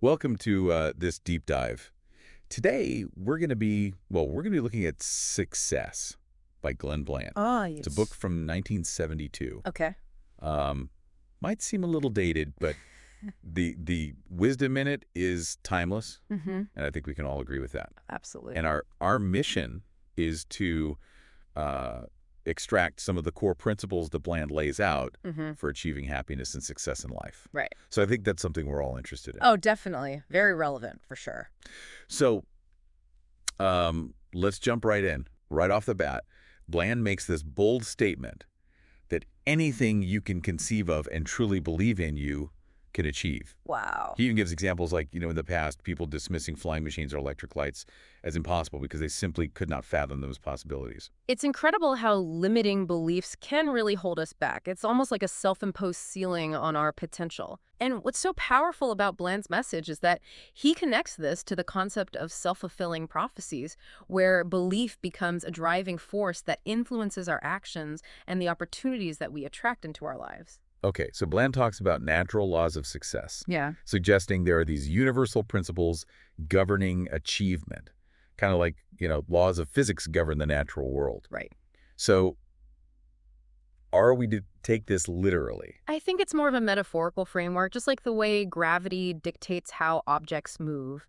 Welcome to this deep dive. Today, we're going to be looking at Success by Glenn Bland. Ah, It's a book yes. from 1972. Okay. Um, might seem a little dated, but the wisdom in it is timeless, Mm-hmm. and I think we can all agree with that. Absolutely. And our mission is to uh, extract some of the core principles that Bland lays out Mm-hmm. for achieving happiness and success in life. Right. So I think that's something we're all interested in. Oh, definitely. Very relevant for sure. So let's jump right in. Right off the bat, Bland makes this bold statement that anything you can conceive of and truly believe in you can achieve. Wow. He even gives examples like, in the past, people dismissing flying machines or electric lights as impossible because they simply could not fathom those possibilities. It's incredible how limiting beliefs can really hold us back. It's almost like a self-imposed ceiling on our potential. And what's so powerful about Bland's message is that he connects this to the concept of self-fulfilling prophecies, where belief becomes a driving force that influences our actions and the opportunities that we attract into our lives. Okay, so Bland talks about natural laws of success, Yeah. suggesting there are these universal principles governing achievement, kind of like, laws of physics govern the natural world. Right. So are we to take this literally? I think it's more of a metaphorical framework, just like the way gravity dictates how objects move.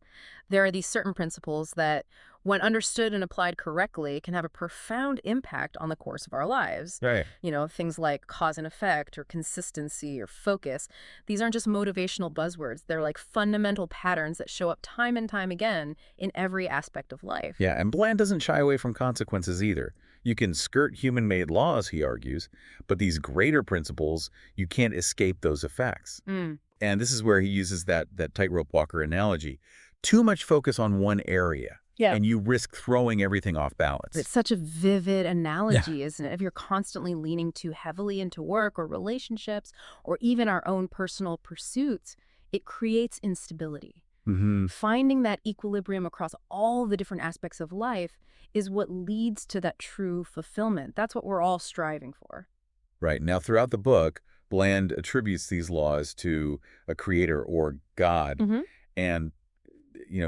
There are these certain principles that, when understood and applied correctly, can have a profound impact on the course of our lives. Right. Things like cause and effect or consistency or focus. These aren't just motivational buzzwords. They're like fundamental patterns that show up time and time again in every aspect of life. Yeah, and Bland doesn't shy away from consequences either. You can skirt human-made laws, he argues, but these greater principles, you can't escape those effects. Mm. And this is where he uses that tightrope walker analogy. Too much focus on one area, Yeah. and you risk throwing everything off It's balance. such a vivid Yeah. analogy, isn't it? If you're constantly leaning too heavily into work or relationships or even our own personal pursuits, it creates instability. Hmm. Finding that equilibrium across all the different aspects of life is what leads to that true fulfillment. That's what we're all striving for. Right. Now, throughout the book, Bland attributes these laws to a creator or God, Hmm. and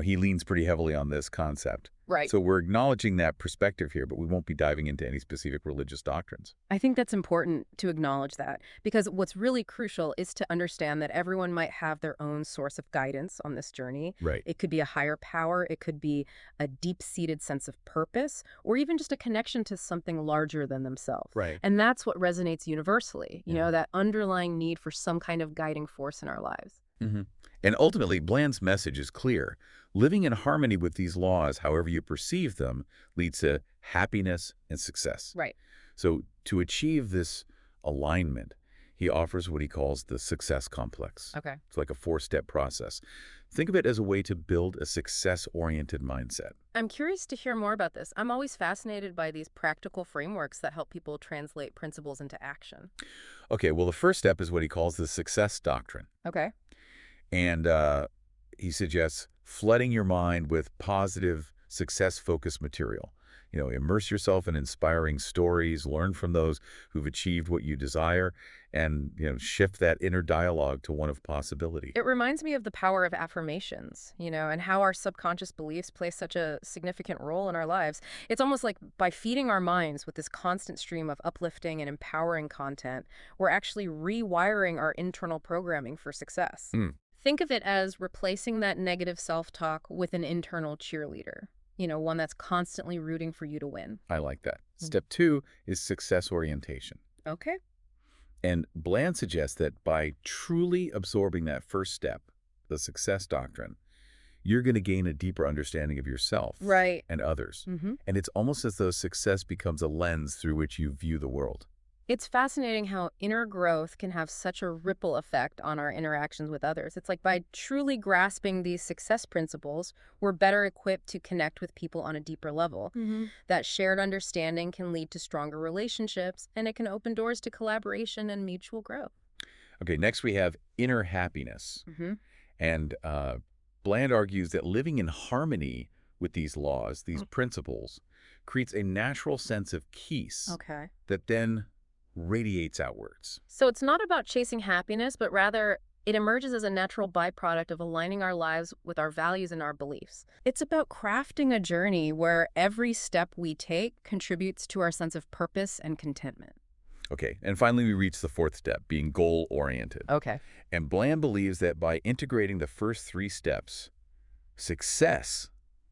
he leans pretty heavily on this concept. Right. So we're acknowledging that perspective here, but we won't be diving into any specific religious doctrines. I think that's important to acknowledge that because what's really crucial is to understand that everyone might have their own source of guidance on this journey. Right. It could be a higher power, it could be a deep-seated sense of purpose, or even just a connection to something larger than themselves. Right. And that's what resonates universally, Yeah. that underlying need for some kind of guiding force in our lives. Hmm. And ultimately, Bland's message is clear. Living in harmony with these laws, however you perceive them, leads to happiness and success. Right. So to achieve this alignment, he offers what he calls the success complex. Okay. It's like a four-step process. Think of it as a way to build a success-oriented mindset. I'm curious to hear more about this. I'm always fascinated by these practical frameworks that help people translate principles into action. Okay, well, the first step is what he calls the success doctrine. Okay. And he suggests flooding your mind with positive, success-focused material. Immerse yourself in inspiring stories, learn from those who've achieved what you desire, and, shift that inner dialogue to one of possibility. It reminds me of the power of affirmations, and how our subconscious beliefs play such a significant role in our lives. It's almost like by feeding our minds with this constant stream of uplifting and empowering content, we're actually rewiring our internal programming for success. Hmm, Think of it as replacing that negative self-talk with an internal cheerleader, one that's constantly rooting for you to win. I like that. Mm. Step two is success orientation. Okay. And Bland suggests that by truly absorbing that first step, the success doctrine, you're going to gain a deeper understanding of yourself Right. and others. Mm-hmm. And it's almost as though success becomes a lens through which you view the world. It's fascinating how inner growth can have such a ripple effect on our interactions with others. It's like by truly grasping these success principles, we're better equipped to connect with people on a deeper level. Hmm. That shared understanding can lead to stronger relationships, and it can open doors to collaboration and mutual growth. Okay, next we have inner happiness. Hmm. And Bland argues that living in harmony with these laws, these principles, creates a natural sense of peace Okay. that then radiates outwards. So it's not about chasing happiness, but rather It emerges as a natural byproduct of aligning our lives with our values and our beliefs. It's about crafting a journey where every step we take contributes to our sense of purpose and contentment. Okay, and finally we reach the fourth step, being goal-oriented. Okay. And Bland believes that by integrating the first three steps, success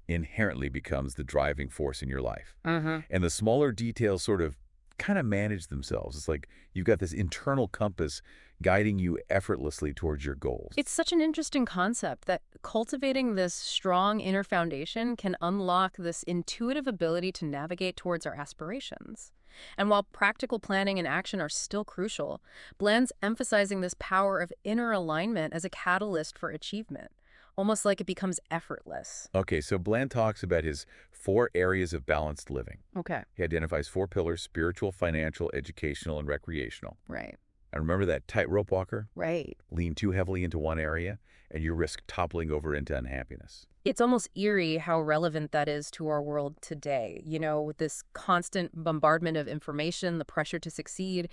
inherently becomes the driving force in your life. Mm-hmm. And the smaller details sort of kind of manage themselves. It's like you've got this internal compass guiding you effortlessly towards your goals. It's such an interesting concept that cultivating this strong inner foundation can unlock this intuitive ability to navigate towards our aspirations. And while practical planning and action are still crucial, Bland's emphasizing this power of inner alignment as a catalyst for achievement, almost like it becomes effortless. Okay, so Bland talks about his 4 areas of balanced living. Okay. He identifies 4 pillars: spiritual, financial, educational, and recreational. Right. And remember that tightrope walker? Right. Lean too heavily into one area, and you risk toppling over into unhappiness. It's almost eerie how relevant that is to our world today. With this constant bombardment of information, the pressure to succeed,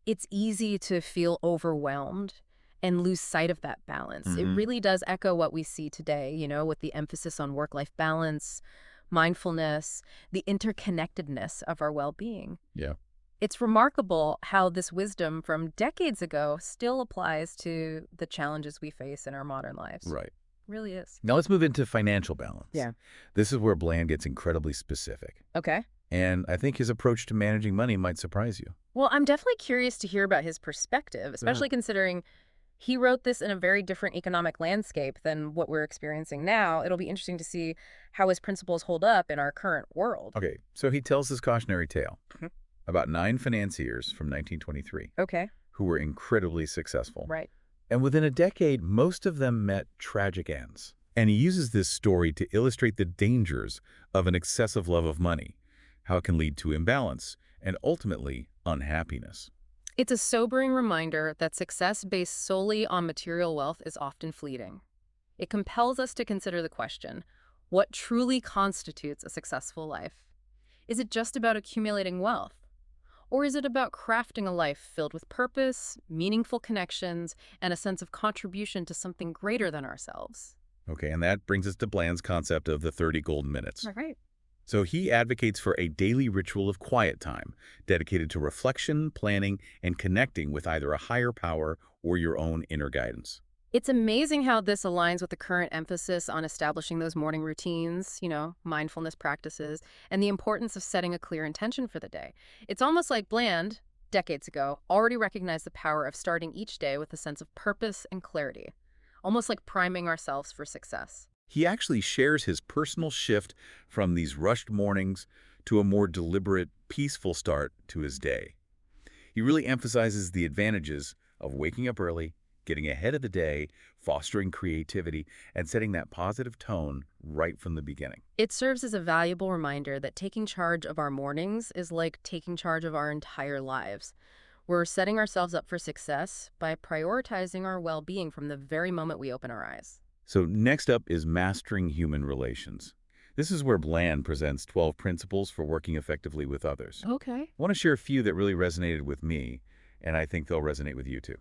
it's easy to feel overwhelmed and lose sight of that balance. It Hmm. really does echo what we see today, with the emphasis on work-life balance, mindfulness, the interconnectedness of our well-being. Yeah. It's remarkable how this wisdom from decades ago still applies to the challenges we face in our modern lives. Right. Really is. Now let's move into financial balance. Yeah. This is where Bland gets incredibly specific. Okay. And I think his approach to managing money might surprise you. Well, I'm definitely curious to hear about his perspective, especially considering he wrote this in a very different economic landscape than what we're experiencing now. It'll be interesting to see how his principles hold up in our current world. Okay, so he tells this cautionary tale Mhm. about 9 financiers from 1923 Okay. who were incredibly successful. Right. And within a decade, most of them met tragic ends. And he uses this story to illustrate the dangers of an excessive love of money, how it can lead to imbalance and ultimately unhappiness. It's a sobering reminder that success based solely on material wealth is often fleeting. It compels us to consider the question, what truly constitutes a successful life? Is it just about accumulating wealth? Or is it about crafting a life filled with purpose, meaningful connections, and a sense of contribution to something greater than ourselves? Okay, and that brings us to Bland's concept of the 30 golden minutes. All right. So he advocates for a daily ritual of quiet time dedicated to reflection, planning, and connecting with either a higher power or your own inner guidance. It's amazing how this aligns with the current emphasis on establishing those morning routines, mindfulness practices, and the importance of setting a clear intention for the day. It's almost like Bland, decades ago, already recognized the power of starting each day with a sense of purpose and clarity, almost like priming ourselves for success. He actually shares his personal shift from these rushed mornings to a more deliberate, peaceful start to his day. He really emphasizes the advantages of waking up early, getting ahead of the day, fostering creativity, and setting that positive tone right from the beginning. It serves as a valuable reminder that taking charge of our mornings is like taking charge of our entire lives. We're setting ourselves up for success by prioritizing our well-being from the very moment we open our eyes. So next up is mastering human relations. This is where Bland presents 12 principles for working effectively with others. Okay. I want to share a few that really resonated with me, and I think they'll resonate with you too.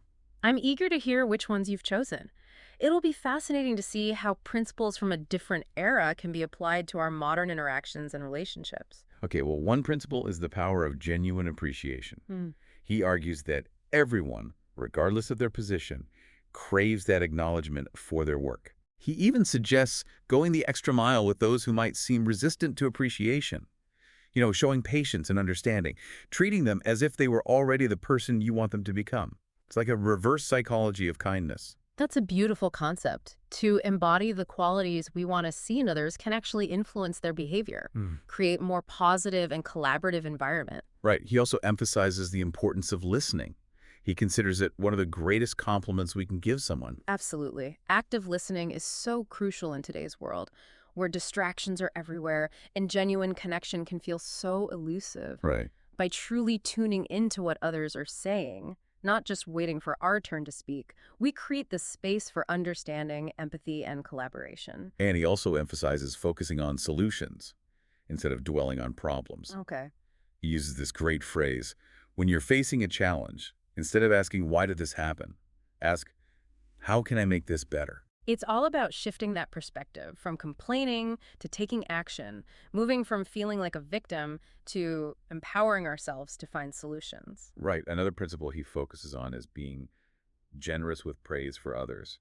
I'm eager to hear which ones you've chosen. It'll be fascinating to see how principles from a different era can be applied to our modern interactions and relationships. Okay, well, one principle is the power of genuine appreciation. Hmm. He argues that everyone, regardless of their position, craves that acknowledgement for their work. He even suggests going the extra mile with those who might seem resistant to appreciation. Showing patience and understanding, treating them as if they were already the person you want them to become. It's like a reverse psychology of kindness. That's a beautiful concept. To embody the qualities we want to see in others can actually influence their behavior, create more positive and collaborative environment. Right. He also emphasizes the importance of listening. He considers it one of the greatest compliments we can give someone. Absolutely. Active listening is so crucial in today's world, where distractions are everywhere and genuine connection can feel so elusive. Right. By truly tuning into what others are saying, not just waiting for our turn to speak, we create this space for understanding, empathy, and collaboration. And he also emphasizes focusing on solutions instead of dwelling on problems. Okay. He uses this great phrase: when you're facing a challenge, instead of asking, "Why did this happen?" ask, How can I make this better? It's all about shifting that perspective from complaining to taking action, moving from feeling like a victim to empowering ourselves to find solutions. Right. Another principle he focuses on is being generous with praise for others.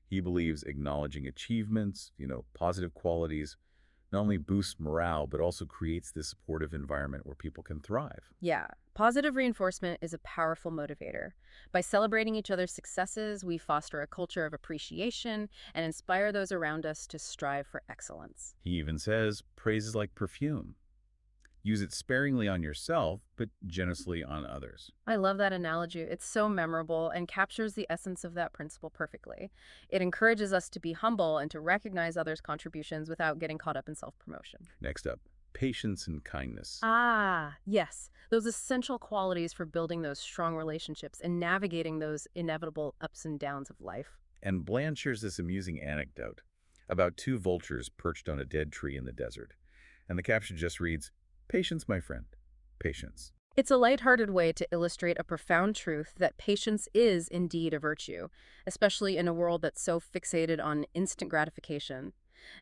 He believes acknowledging achievements, positive qualities, not only boosts morale, but also creates this supportive environment where people can thrive. Yeah, positive reinforcement is a powerful motivator. By celebrating each other's successes, we foster a culture of appreciation and inspire those around us to strive for excellence. He even says praise is like perfume. Use it sparingly on yourself, but generously on others. I love that analogy. It's so memorable and captures the essence of that principle perfectly. It encourages us to be humble and to recognize others' contributions without getting caught up in self promotion. Next up, patience and kindness. Ah, yes, those essential qualities for building those strong relationships and navigating those inevitable ups and downs of life. And Bland shares this amusing anecdote about two vultures perched on a dead tree in the desert. And the caption just reads, "Patience, my friend, patience." It's a lighthearted way to illustrate a profound truth that patience is indeed a virtue, especially in a world that's so fixated on instant gratification.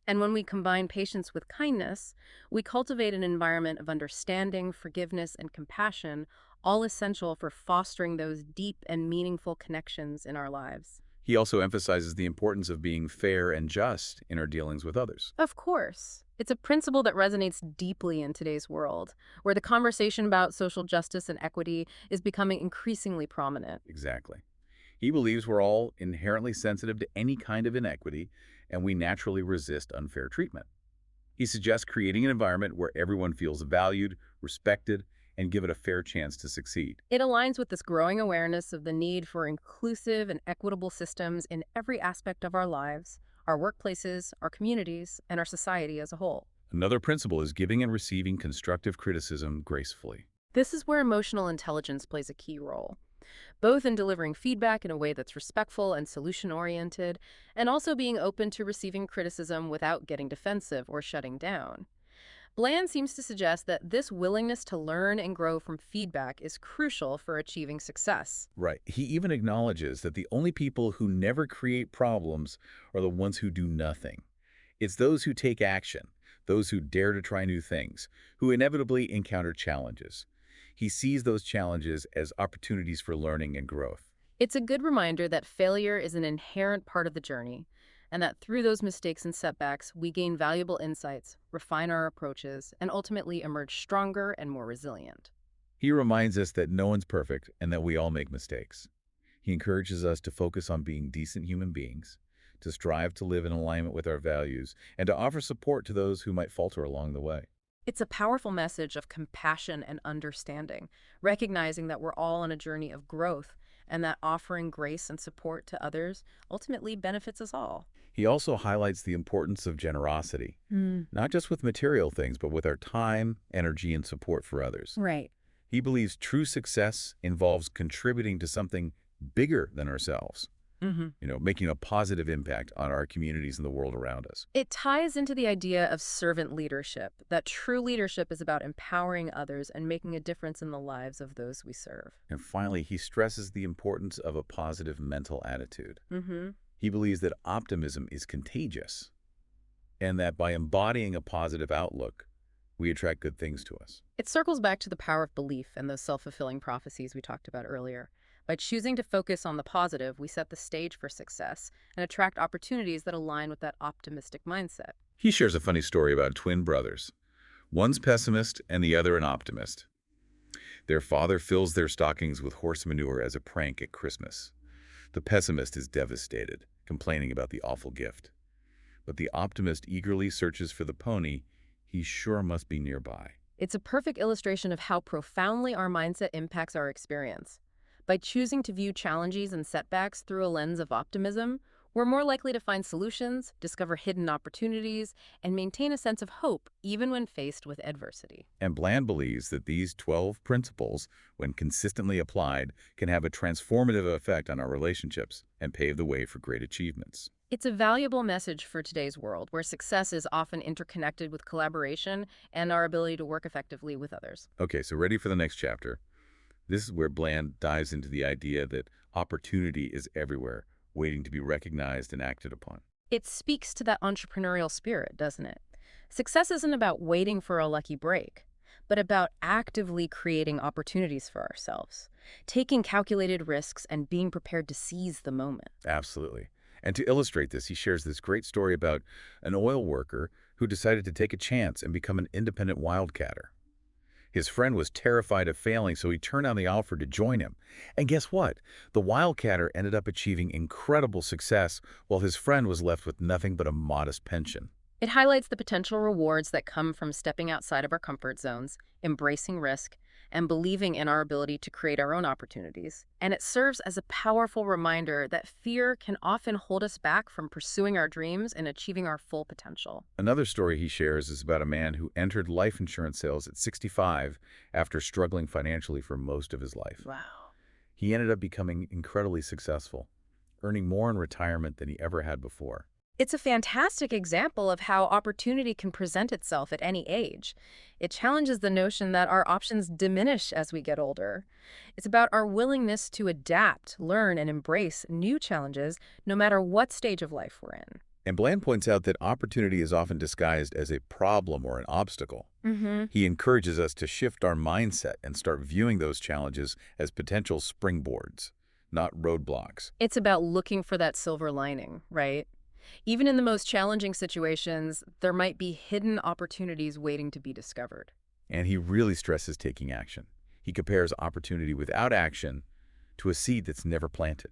And when we combine patience with kindness, we cultivate an environment of understanding, forgiveness, and compassion, all essential for fostering those deep and meaningful connections in our lives. He also emphasizes the importance of being fair and just in our dealings with others. Of course. It's a principle that resonates deeply in today's world, where the conversation about social justice and equity is becoming increasingly prominent. Exactly. He believes we're all inherently sensitive to any kind of inequity, and we naturally resist unfair treatment. He suggests creating an environment where everyone feels valued, respected, and given a fair chance to succeed. It aligns with this growing awareness of the need for inclusive and equitable systems in every aspect of our lives, our workplaces, our communities, and our society as a whole. Another principle is giving and receiving constructive criticism gracefully. This is where emotional intelligence plays a key role, both in delivering feedback in a way that's respectful and solution-oriented, and also being open to receiving criticism without getting defensive or shutting down. Bland seems to suggest that this willingness to learn and grow from feedback is crucial for achieving success. Right. He even acknowledges that the only people who never create problems are the ones who do nothing. It's those who take action, those who dare to try new things, who inevitably encounter challenges. He sees those challenges as opportunities for learning and growth. It's a good reminder that failure is an inherent part of the journey, and that through those mistakes and setbacks, we gain valuable insights, refine our approaches, and ultimately emerge stronger and more resilient. He reminds us that no one's perfect and that we all make mistakes. He encourages us to focus on being decent human beings, to strive to live in alignment with our values, and to offer support to those who might falter along the way. It's a powerful message of compassion and understanding, recognizing that we're all on a journey of growth and that offering grace and support to others ultimately benefits us all. He also highlights the importance of generosity, not just with material things, but with our time, energy, and support for others. Right. He believes true success involves contributing to something bigger than ourselves, making a positive impact on our communities and the world around us. It ties into the idea of servant leadership, that true leadership is about empowering others and making a difference in the lives of those we serve. And finally, he stresses the importance of a positive mental attitude. Mm-hmm. He believes that optimism is contagious and that by embodying a positive outlook, we attract good things to us. It circles back to the power of belief and those self-fulfilling prophecies we talked about earlier. By choosing to focus on the positive, we set the stage for success and attract opportunities that align with that optimistic mindset. He shares a funny story about twin brothers. One's pessimist and the other an optimist. Their father fills their stockings with horse manure as a prank at Christmas. The pessimist is devastated, complaining about the awful gift. But the optimist eagerly searches for the pony he sure must be nearby. It's a perfect illustration of how profoundly our mindset impacts our experience. By choosing to view challenges and setbacks through a lens of optimism, we're more likely to find solutions, discover hidden opportunities, and maintain a sense of hope even when faced with adversity. And Bland believes that these 12 principles, when consistently applied, can have a transformative effect on our relationships and pave the way for great achievements. It's a valuable message for today's world, where success is often interconnected with collaboration and our ability to work effectively with others. Okay, so ready for the next chapter. This is where Bland dives into the idea that opportunity is everywhere, waiting to be recognized and acted upon. It speaks to that entrepreneurial spirit, doesn't it? Success isn't about waiting for a lucky break, but about actively creating opportunities for ourselves, taking calculated risks and being prepared to seize the moment. Absolutely. And to illustrate this, he shares this great story about an oil worker who decided to take a chance and become an independent wildcatter. His friend was terrified of failing, so he turned down the offer to join him. And guess what? The wildcatter ended up achieving incredible success while his friend was left with nothing but a modest pension. It highlights the potential rewards that come from stepping outside of our comfort zones, embracing risk, and believing in our ability to create our own opportunities. And it serves as a powerful reminder that fear can often hold us back from pursuing our dreams and achieving our full potential. Another story he shares is about a man who entered life insurance sales at 65 after struggling financially for most of his life. Wow. He ended up becoming incredibly successful, earning more in retirement than he ever had before. It's a fantastic example of how opportunity can present itself at any age. It challenges the notion that our options diminish as we get older. It's about our willingness to adapt, learn, and embrace new challenges no matter what stage of life we're in. And Bland points out that opportunity is often disguised as a problem or an obstacle. He encourages us to shift our mindset and start viewing those challenges as potential springboards, not roadblocks. It's about looking for that silver lining, right? Even in the most challenging situations, there might be hidden opportunities waiting to be discovered. And he really stresses taking action. He compares opportunity without action to a seed that's never planted.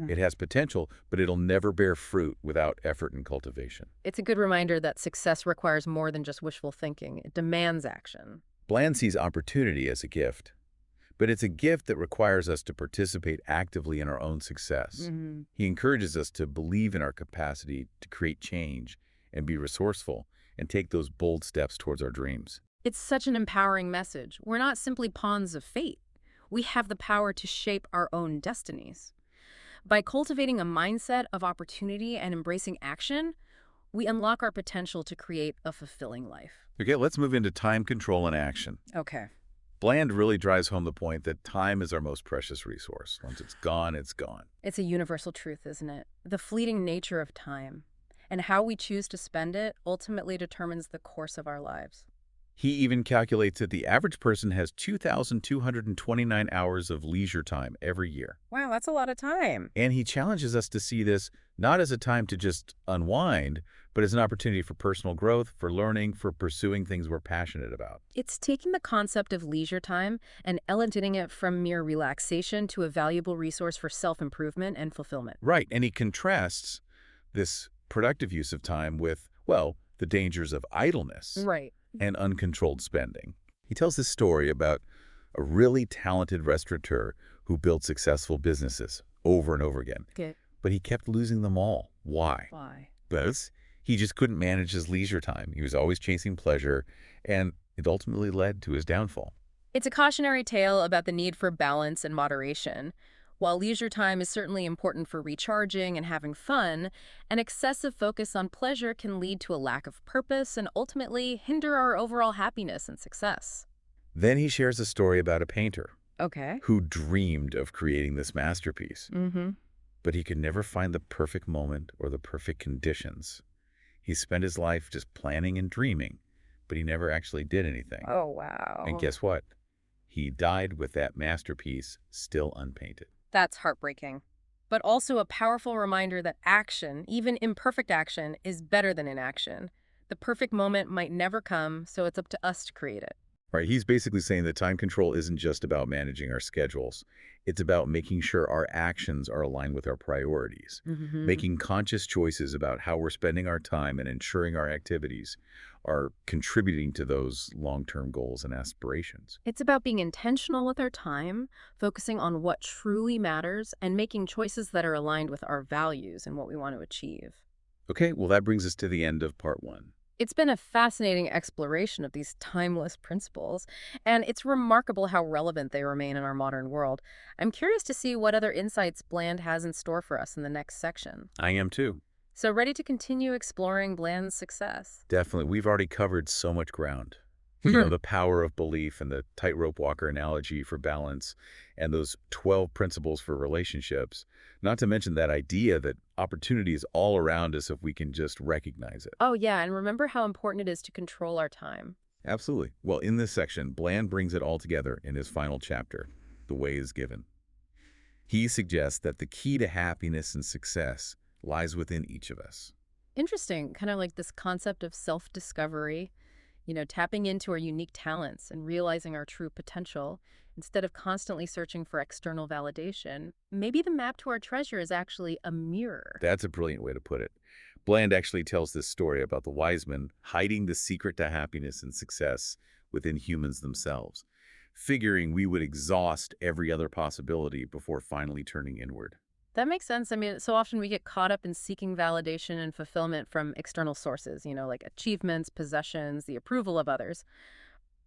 It has potential, but it'll never bear fruit without effort and cultivation. It's a good reminder that success requires more than just wishful thinking. It demands action. Bland sees opportunity as a gift, but it's a gift that requires us to participate actively in our own success. He encourages us to believe in our capacity to create change and be resourceful and take those bold steps towards our dreams. It's such an empowering message. We're not simply pawns of fate. We have the power to shape our own destinies. By cultivating a mindset of opportunity and embracing action, we unlock our potential to create a fulfilling life. Okay, let's move into time control and action. Okay. Bland really drives home the point that time is our most precious resource. Once it's gone, it's gone. It's a universal truth, isn't it? The fleeting nature of time and how we choose to spend it ultimately determines the course of our lives. He even calculates that the average person has 2,229 hours of leisure time every year. Wow, that's a lot of time. And he challenges us to see this not as a time to just unwind, but as an opportunity for personal growth, for learning, for pursuing things we're passionate about. It's taking the concept of leisure time and elevating it from mere relaxation to a valuable resource for self-improvement and fulfillment. Right, and he contrasts this productive use of time with, well, the dangers of idleness Right. and uncontrolled spending. He tells this story about a really talented restaurateur who built successful businesses over and over again, Okay. but he kept losing them all. Why? Why? Because he just couldn't manage his leisure time. He was always chasing pleasure, and it ultimately led to his downfall. It's a cautionary tale about the need for balance and moderation. While leisure time is certainly important for recharging and having fun, an excessive focus on pleasure can lead to a lack of purpose and ultimately hinder our overall happiness and success. Then he shares a story about a painter Okay. who dreamed of creating this masterpiece, Mm-hmm. but he could never find the perfect moment or the perfect conditions. He spent his life just planning and dreaming, but he never actually did anything. Oh, wow. And guess what? He died with that masterpiece still unpainted. That's heartbreaking. But also a powerful reminder that action, even imperfect action, is better than inaction. The perfect moment might never come, so it's up to us to create it. Right, he's basically saying that time control isn't just about managing our schedules. It's about making sure our actions are aligned with our priorities, making conscious choices about how we're spending our time and ensuring our activities are contributing to those long-term goals and aspirations. It's about being intentional with our time, focusing on what truly matters, and making choices that are aligned with our values and what we want to achieve. Okay, well, that brings us to the end of part one. It's been a fascinating exploration of these timeless principles, and it's remarkable how relevant they remain in our modern world. I'm curious to see what other insights Bland has in store for us in the next section. I am too. So ready to continue exploring Bland's success? Definitely. We've already covered so much ground. The power of belief and the tightrope walker analogy for balance and those 12 principles for relationships, not to mention that idea that opportunity is all around us if we can just recognize it. Oh, yeah, and remember how important it is to control our time. Absolutely. Well, in this section, Bland brings it all together in his final chapter, The Way is Given. He suggests that the key to happiness and success lies within each of us. Interesting, kind of like this concept of self-discovery, tapping into our unique talents and realizing our true potential instead of constantly searching for external validation. Maybe the map to our treasure is actually a mirror. That's a brilliant way to put it. Bland actually tells this story about the wise men hiding the secret to happiness and success within humans themselves, figuring we would exhaust every other possibility before finally turning inward. That makes sense. I mean, so often we get caught up in seeking validation and fulfillment from external sources, like achievements, possessions, the approval of others.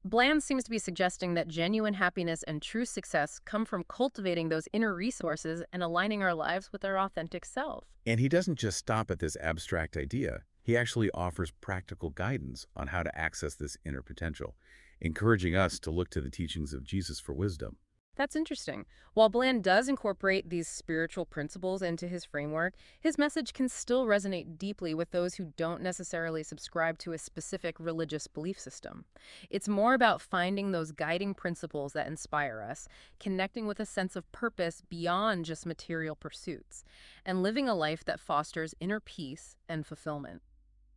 Bland seems to be suggesting that genuine happiness and true success come from cultivating those inner resources and aligning our lives with our authentic self. And he doesn't just stop at this abstract idea. He actually offers practical guidance on how to access this inner potential, encouraging us to look to the teachings of Jesus for wisdom. That's interesting. While Bland does incorporate these spiritual principles into his framework, his message can still resonate deeply with those who don't necessarily subscribe to a specific religious belief system. It's more about finding those guiding principles that inspire us, connecting with a sense of purpose beyond just material pursuits, and living a life that fosters inner peace and fulfillment.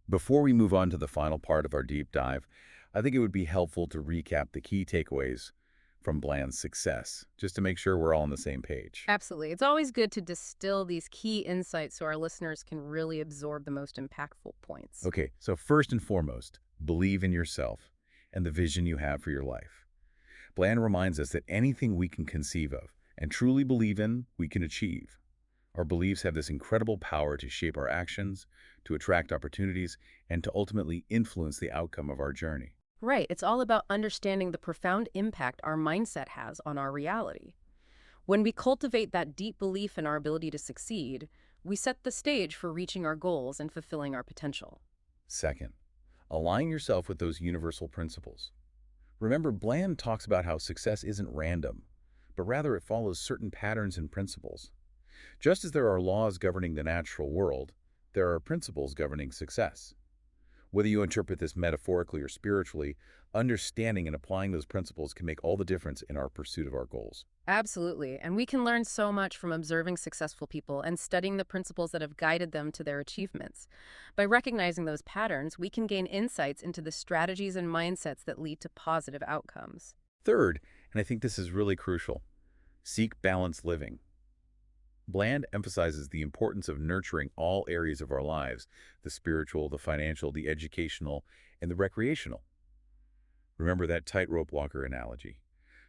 Before we move on to the final part of our deep dive, I think it would be helpful to recap the key takeaways from Bland's success, just to make sure we're all on the same page. Absolutely. It's always good to distill these key insights so our listeners can really absorb the most impactful points. Okay, so first and foremost, believe in yourself and the vision you have for your life. Bland reminds us that anything we can conceive of and truly believe in, we can achieve. Our beliefs have this incredible power to shape our actions, to attract opportunities, and to ultimately influence the outcome of our journey. Right. It's all about understanding the profound impact our mindset has on our reality. When we cultivate that deep belief in our ability to succeed, we set the stage for reaching our goals and fulfilling our potential. Second, align yourself with those universal principles. Remember, Bland talks about how success isn't random, but rather it follows certain patterns and principles. Just as there are laws governing the natural world, there are principles governing success. Whether you interpret this metaphorically or spiritually, understanding and applying those principles can make all the difference in our pursuit of our goals. Absolutely. And we can learn so much from observing successful people and studying the principles that have guided them to their achievements. By recognizing those patterns, we can gain insights into the strategies and mindsets that lead to positive outcomes. Third, and I think this is really crucial, seek balanced living. Bland emphasizes the importance of nurturing all areas of our lives, the spiritual, the financial, the educational, and the recreational. Remember that tightrope walker analogy.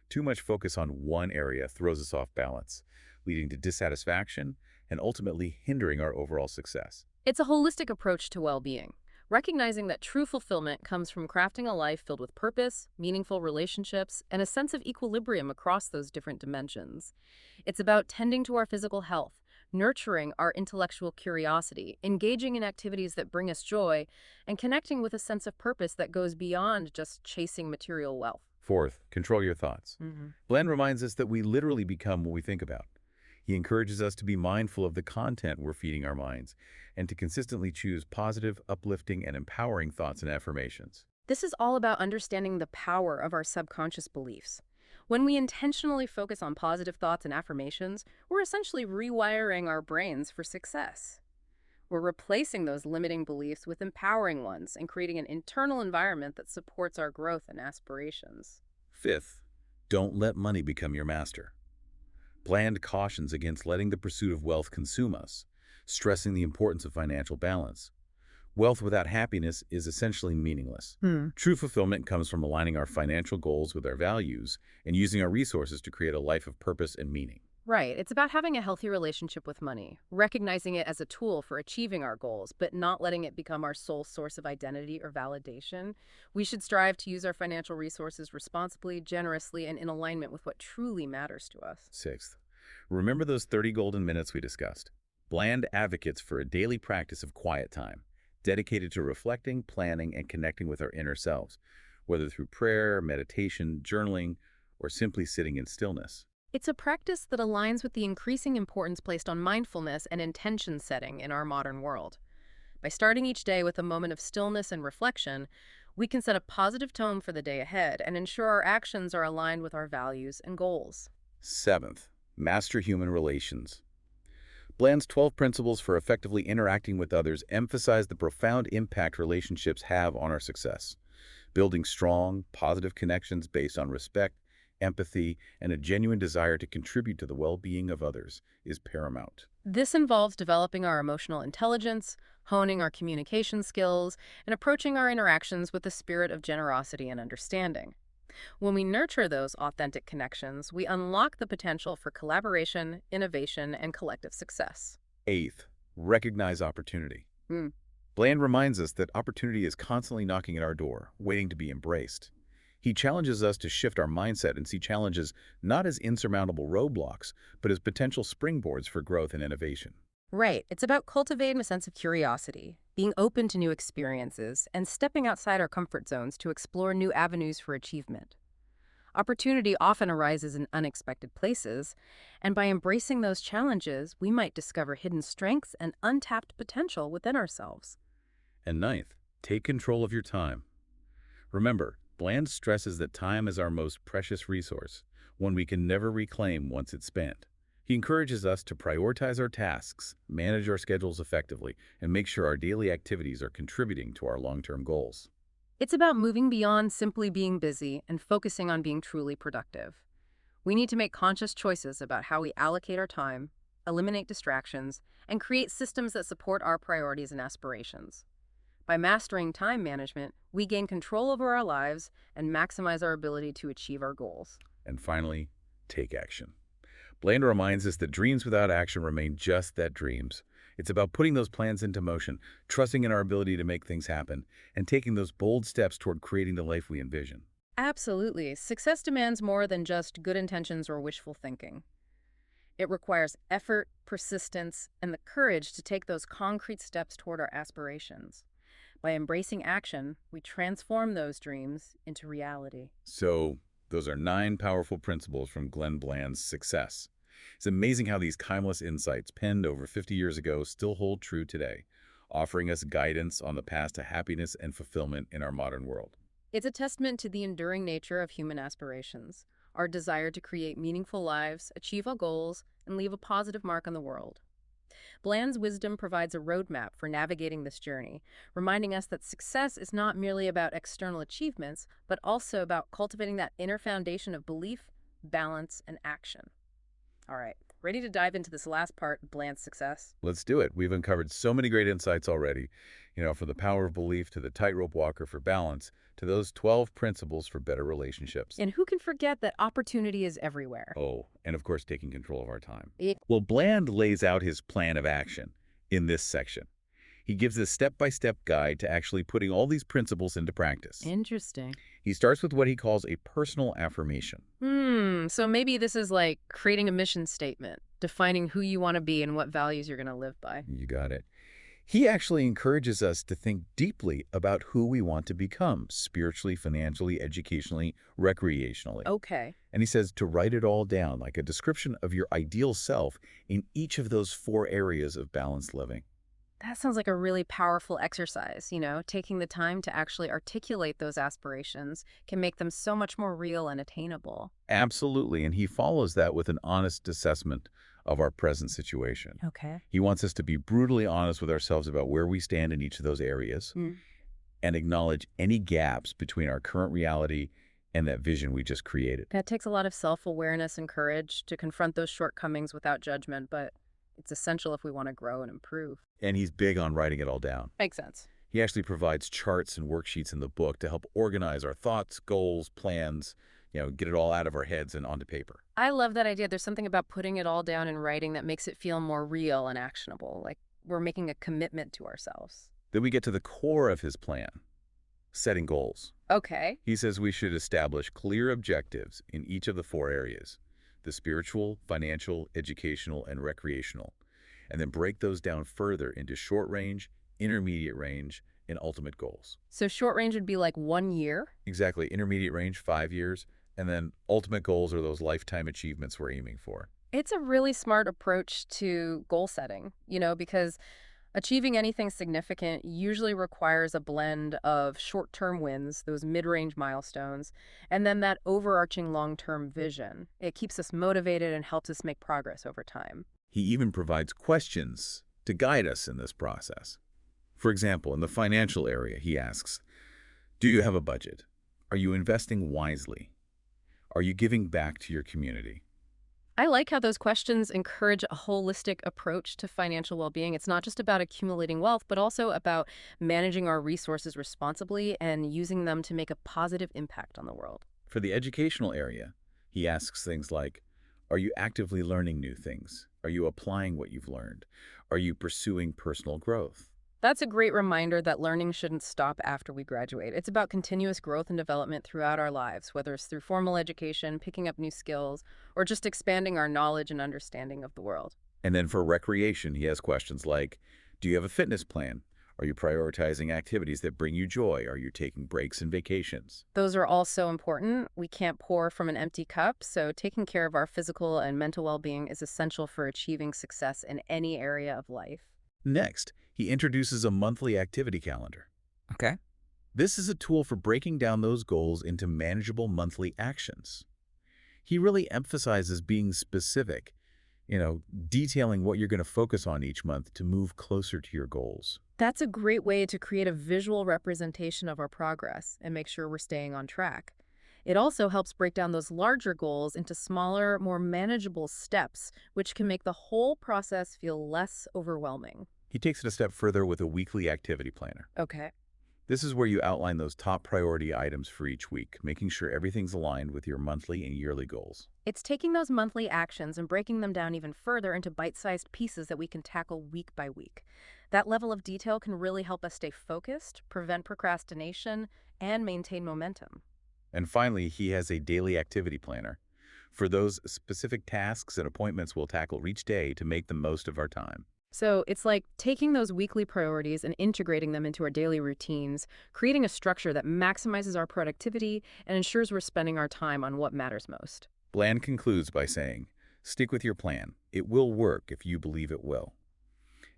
Too much focus on one area throws us off balance, leading to dissatisfaction and ultimately hindering our overall success. It's a holistic approach to well-being, recognizing that true fulfillment comes from crafting a life filled with purpose, meaningful relationships, and a sense of equilibrium across those different dimensions. It's about tending to our physical health, nurturing our intellectual curiosity, engaging in activities that bring us joy, and connecting with a sense of purpose that goes beyond just chasing material wealth. Fourth, control your thoughts. Mhm. Bland reminds us that we literally become what we think about. He encourages us to be mindful of the content we're feeding our minds and to consistently choose positive, uplifting, and empowering thoughts and affirmations. This is all about understanding the power of our subconscious beliefs. When we intentionally focus on positive thoughts and affirmations, we're essentially rewiring our brains for success. We're replacing those limiting beliefs with empowering ones and creating an internal environment that supports our growth and aspirations. Fifth, don't let money become your master. Bland cautions against letting the pursuit of wealth consume us, stressing the importance of financial balance. Wealth without happiness is essentially meaningless. True fulfillment comes from aligning our financial goals with our values and using our resources to create a life of purpose and meaning. Right. It's about having a healthy relationship with money, recognizing it as a tool for achieving our goals, but not letting it become our sole source of identity or validation. We should strive to use our financial resources responsibly, generously, and in alignment with what truly matters to us. Sixth, remember those 30 golden minutes we discussed. Bland advocates for a daily practice of quiet time, dedicated to reflecting, planning, and connecting with our inner selves. whether through prayer, meditation, journaling, or simply sitting in stillness. It's a practice that aligns with the increasing importance placed on mindfulness and intention setting in our modern world. By starting each day with a moment of stillness and reflection, we can set a positive tone for the day ahead and ensure our actions are aligned with our values and goals. Seventh, master human relations. Bland's 12 principles for effectively interacting with others emphasize the profound impact relationships have on our success. Building strong, positive connections based on respect, empathy, and a genuine desire to contribute to the well-being of others is paramount. This involves developing our emotional intelligence, honing our communication skills, and approaching our interactions with a spirit of generosity and understanding. When we nurture those authentic connections, we unlock the potential for collaboration, innovation, and collective success. Eighth, recognize opportunity. Hmm. Bland reminds us that opportunity is constantly knocking at our door, waiting to be embraced. He challenges us to shift our mindset and see challenges not as insurmountable roadblocks, but as potential springboards for growth and innovation. Right. It's about cultivating a sense of curiosity, being open to new experiences, and stepping outside our comfort zones to explore new avenues for achievement. Opportunity often arises in unexpected places, and by embracing those challenges, we might discover hidden strengths and untapped potential within ourselves. And ninth, take control of your time. Remember, Bland stresses that time is our most precious resource, one we can never reclaim once it's spent. He encourages us to prioritize our tasks, manage our schedules effectively, and make sure our daily activities are contributing to our long-term goals. It's about moving beyond simply being busy and focusing on being truly productive. We need to make conscious choices about how we allocate our time, eliminate distractions, and create systems that support our priorities and aspirations. By mastering time management, we gain control over our lives and maximize our ability to achieve our goals. And finally, take action. Bland reminds us that dreams without action remain just that, dreams. It's about putting those plans into motion, trusting in our ability to make things happen, and taking those bold steps toward creating the life we envision. Absolutely. Success demands more than just good intentions or wishful thinking. It requires effort, persistence, and the courage to take those concrete steps toward our aspirations. By embracing action, we transform those dreams into reality. So, those are 9 powerful principles from Glenn Bland's Success. It's amazing how these timeless insights penned over 50 years ago still hold true today, offering us guidance on the path to happiness and fulfillment in our modern world. It's a testament to the enduring nature of human aspirations, our desire to create meaningful lives, achieve our goals, and leave a positive mark on the world. Bland's wisdom provides a roadmap for navigating this journey, reminding us that success is not merely about external achievements, but also about cultivating that inner foundation of belief, balance, and action. All right, ready to dive into this last part, Bland's success? Let's do it. We've uncovered so many great insights already, from the power of belief to the tightrope walker for balance to those 12 principles for better relationships. And who can forget that opportunity is everywhere? Oh, and of course, taking control of our time. It, Well, Bland lays out his plan of action in this section. He gives a step-by-step guide to actually putting all these principles into practice. Interesting. He starts with what he calls a personal affirmation. So maybe this is like creating a mission statement, defining who you want to be and what values you're going to live by. You got it. He actually encourages us to think deeply about who we want to become, spiritually, financially, educationally, recreationally. Okay. And he says to write it all down, like a description of your ideal self in each of those 4 areas of balanced living. That sounds like a really powerful exercise, taking the time to actually articulate those aspirations can make them so much more real and attainable. Absolutely, and he follows that with an honest assessment of our present situation. Okay. He wants us to be brutally honest with ourselves about where we stand in each of those areas and acknowledge any gaps between our current reality and that vision we just created. That takes a lot of self-awareness and courage to confront those shortcomings without judgment, but it's essential if we want to grow and improve. And he's big on writing it all down. Makes sense. He actually provides charts and worksheets in the book to help organize our thoughts, goals, plans, get it all out of our heads and onto paper. I love that idea. There's something about putting it all down in writing that makes it feel more real and actionable, like we're making a commitment to ourselves. Then we get to the core of his plan, setting goals. Okay. He says we should establish clear objectives in each of the 4 areas, the spiritual, financial, educational, and recreational, and then break those down further into short range, intermediate range, in ultimate goals. So short range would be like 1 year? Exactly. Intermediate range, 5 years. And then ultimate goals are those lifetime achievements we're aiming for. It's a really smart approach to goal setting, because achieving anything significant usually requires a blend of short-term wins, those mid-range milestones, and then that overarching long-term vision. It keeps us motivated and helps us make progress over time. He even provides questions to guide us in this process. For example, in the financial area, he asks, do you have a budget? Are you investing wisely? Are you giving back to your community? I like how those questions encourage a holistic approach to financial well-being. It's not just about accumulating wealth, but also about managing our resources responsibly and using them to make a positive impact on the world. For the educational area, he asks things like, are you actively learning new things? Are you applying what you've learned? Are you pursuing personal growth? That's a great reminder that learning shouldn't stop after we graduate. It's about continuous growth and development throughout our lives, whether it's through formal education, picking up new skills, or just expanding our knowledge and understanding of the world. And then for recreation, he has questions like, do you have a fitness plan? Are you prioritizing activities that bring you joy? Are you taking breaks and vacations? Those are all so important. We can't pour from an empty cup, so taking care of our physical and mental well-being is essential for achieving success in any area of life. Next, he introduces a monthly activity calendar. Okay. This is a tool for breaking down those goals into manageable monthly actions. He really emphasizes being specific, detailing what you're going to focus on each month to move closer to your goals. That's a great way to create a visual representation of our progress and make sure we're staying on track. It also helps break down those larger goals into smaller, more manageable steps, which can make the whole process feel less overwhelming. He takes it a step further with a weekly activity planner. Okay. This is where you outline those top priority items for each week, making sure everything's aligned with your monthly and yearly goals. It's taking those monthly actions and breaking them down even further into bite-sized pieces that we can tackle week by week. That level of detail can really help us stay focused, prevent procrastination, and maintain momentum. And finally, he has a daily activity planner for those specific tasks and appointments we'll tackle each day to make the most of our time. So it's like taking those weekly priorities and integrating them into our daily routines, creating a structure that maximizes our productivity and ensures we're spending our time on what matters most. Bland concludes by saying, stick with your plan. It will work if you believe it will.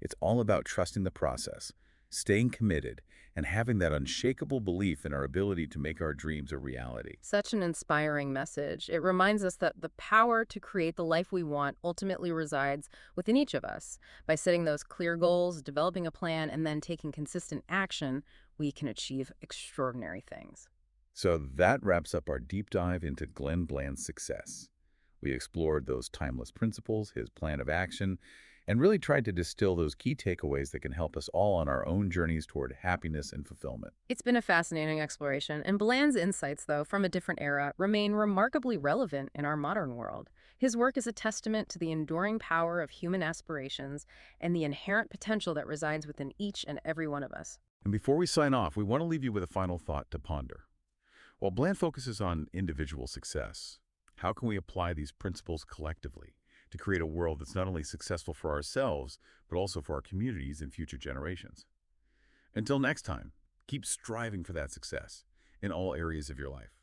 It's all about trusting the process, staying committed, and having that unshakable belief in our ability to make our dreams a reality. Such an inspiring message. It reminds us that the power to create the life we want ultimately resides within each of us. By setting those clear goals, developing a plan, and then taking consistent action, we can achieve extraordinary things. So that wraps up our deep dive into Glenn Bland's success. We explored those timeless principles, his plan of action, and really tried to distill those key takeaways that can help us all on our own journeys toward happiness and fulfillment. It's been a fascinating exploration, and Bland's insights, though, from a different era, remain remarkably relevant in our modern world. His work is a testament to the enduring power of human aspirations and the inherent potential that resides within each and every one of us. And before we sign off, we want to leave you with a final thought to ponder. While Bland focuses on individual success, how can we apply these principles collectively to create a world that's not only successful for ourselves, but also for our communities and future generations? Until next time, keep striving for that success in all areas of your life.